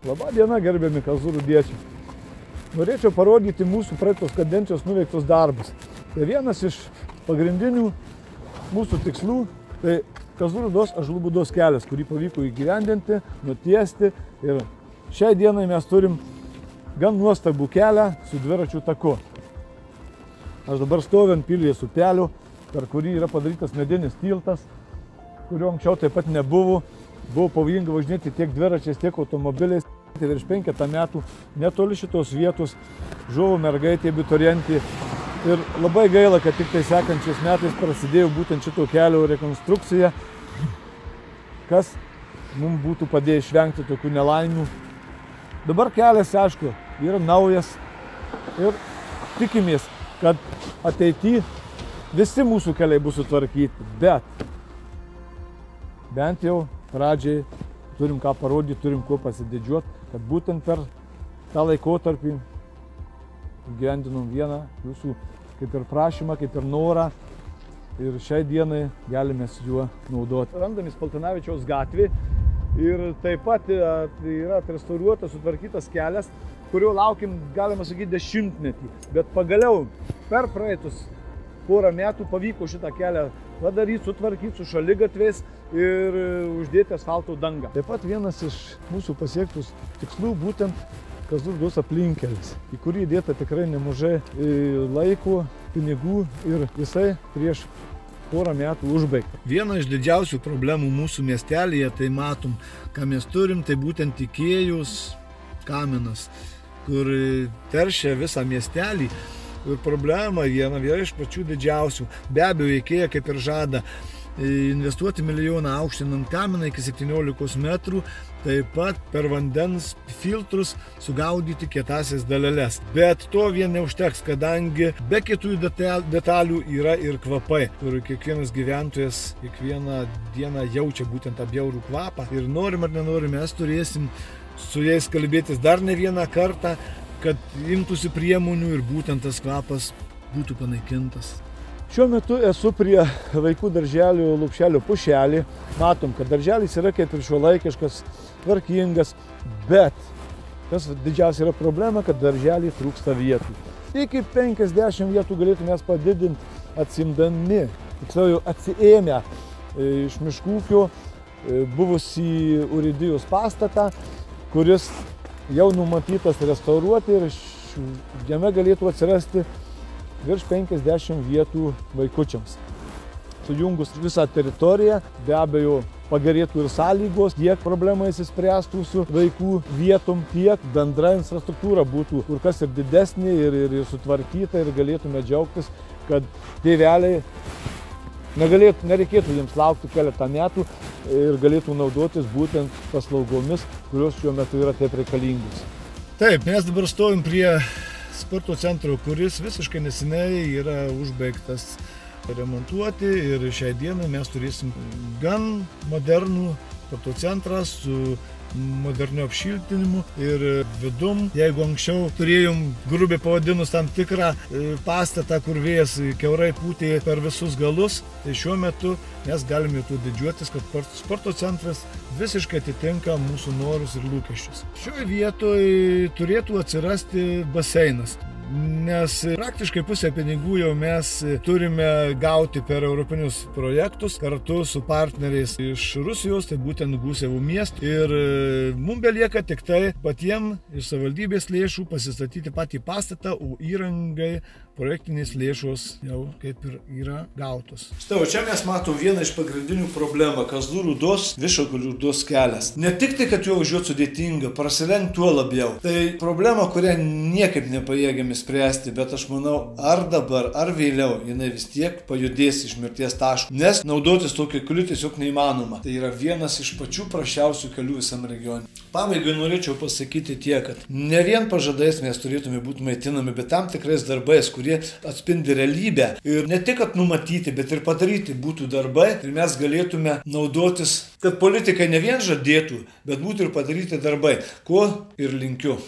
Labą dieną, gerbiami Kazlų-Rūdiečiai. Norėčiau parodyti mūsų praeitos kadencijos nuveiktus darbus. Tai vienas iš pagrindinių mūsų tikslų, tai Kazlų-Rūdos Ąžuolų būdos kelias, kurį pavyko įgyvendinti, nutiesti. Ir šiai dienai mes turim gan nuostabų kelią su dviračių taku. Aš dabar stoviu ant Pilvės upelio, per kurį yra padarytas medinis tiltas, kurio anksčiau taip pat nebuvo. Buvo pavojinga važinėti tiek dviračiais, tiek automobiliais. Tai virš 5 metų netoli šitos vietos žuvo mergaitė abiturientė. Ir labai gaila, kad tik tai sekančiais metais prasidėjo būtent šito kelio rekonstrukcija, kas mums būtų padėję išvengti tokių nelaimių. Dabar kelias, aišku, yra naujas ir tikimės, kad ateityje visi mūsų keliai bus sutvarkyti, bet bent jau pradžiai turim ką parodyti, turim kuo pasididžiuoti, kad būtent per tą laikotarpį įgyvendinom vieną jūsų kaip ir prašymą, kaip ir norą ir šiai dienai galime su juo naudoti. Randamės Paltanavičiaus gatvė ir taip pat yra atrestauruotas, sutvarkytas kelias, kurio laukim, galima sakyti, 10-metį. Bet pagaliau per praeitus porą metų pavyko šitą kelią padaryti, sutvarkyti su šaligatviais ir uždėti asfalto dangą. Taip pat vienas iš mūsų pasiektus tikslų būtent Kazlų-Rūdos aplinkelis, į kurį įdėta tikrai nemažai laiko, pinigų ir visai prieš porą metų užbaigta. Viena iš didžiausių problemų mūsų miestelėje, tai matom, ką mes turim, tai būtent Ikėjos kaminas, kur teršia visą miestelį. Ir problema viena iš pačių didžiausių. Be abejo, Ikėja kaip ir žada investuoti 1 milijoną aukštinant kaminą iki 17 metrų, taip pat per vandens filtrus sugaudyti kietąsias daleles. Bet to vien neužteks, kadangi be kitų detalių yra ir kvapai, kur kiekvienas gyventojas kiekvieną dieną jaučia būtent tą bjaurų kvapą. Ir norim ar nenorim, mes turėsim su jais kalbėtis dar ne vieną kartą, kad imtųsi priemonių ir būtent tas kvapas būtų panaikintas. Šiuo metu esu prie vaikų darželio lopšelio pušelį. Matom, kad darželis yra kaip ir šiuolaikiškas, tvarkingas, bet kas didžiausia yra problema, kad darželį trūksta vietų. Iki 50 vietų galėtume padidinti atsimdami, tiksliau jau atsiėmę iš miškūkio buvusį urėdijos pastatą, kuris jau numatytas restauruoti ir jame galėtų atsirasti virš 50 vietų vaikučiams. Sujungus visą teritoriją, be abejo, pagerėtų ir sąlygos, tiek problemą įsispręstų su vaikų vietom, tiek bendra infrastruktūra būtų kur kas ir didesnė ir sutvarkyta ir galėtume džiaugtis, kad tėveliai nereikėtų jiems laukti keletą metų ir galėtų naudotis būtent paslaugomis, kurios šiuo metu yra taip reikalingos. Taip, mes dabar stovim prie sporto centro, kuris visiškai neseniai yra užbaigtas remontuoti ir šiai dienai mes turėsim gan modernų sporto centrą su moderniu apšiltinimu ir vidum. Jeigu anksčiau turėjom grubiai pavadinus tam tikrą pastatą, kur vėjas kiaurai pūtė per visus galus, tai šiuo metu mes galime tuo didžiuotis, kad sporto centras visiškai atitinka mūsų norus ir lūkesčius. Šioje vietoje turėtų atsirasti baseinas, nes praktiškai pusę pinigų jau mes turime gauti per europinius projektus kartu su partneriais iš Rusijos, tai būtent Gusevų miestų. Ir mums belieka tik tai patiems iš savivaldybės lėšų pasistatyti patį pastatą, o įrangai projektinės lėšos jau kaip ir yra gautos. Štai, čia mes matom vieną iš pagrindinių problemų – Kazlų-Rūdos Viškonių kelias. Ne tik tai, kad juo važiuoti sudėtinga, prasilenkt tuo labiau. Tai problema, kurią niekaip nepajėgiame spręsti, bet aš manau, ar dabar, ar vėliau, jinai vis tiek pajudės iš mirties taško, nes naudotis tokiu keliu tiesiog neįmanoma. Tai yra vienas iš pačių prasčiausių kelių visam regione. Pabaigai norėčiau pasakyti tiek, kad ne vien pažadais mes turėtume būti maitinami, bet tam tikrais darbais, kurie atspindi realybę. Ir ne tik, kad numatyti, bet ir padaryti būtų darbai ir mes galėtume naudotis, kad politikai ne vien žadėtų, bet būtų ir padaryti darbai, ko ir linkiu.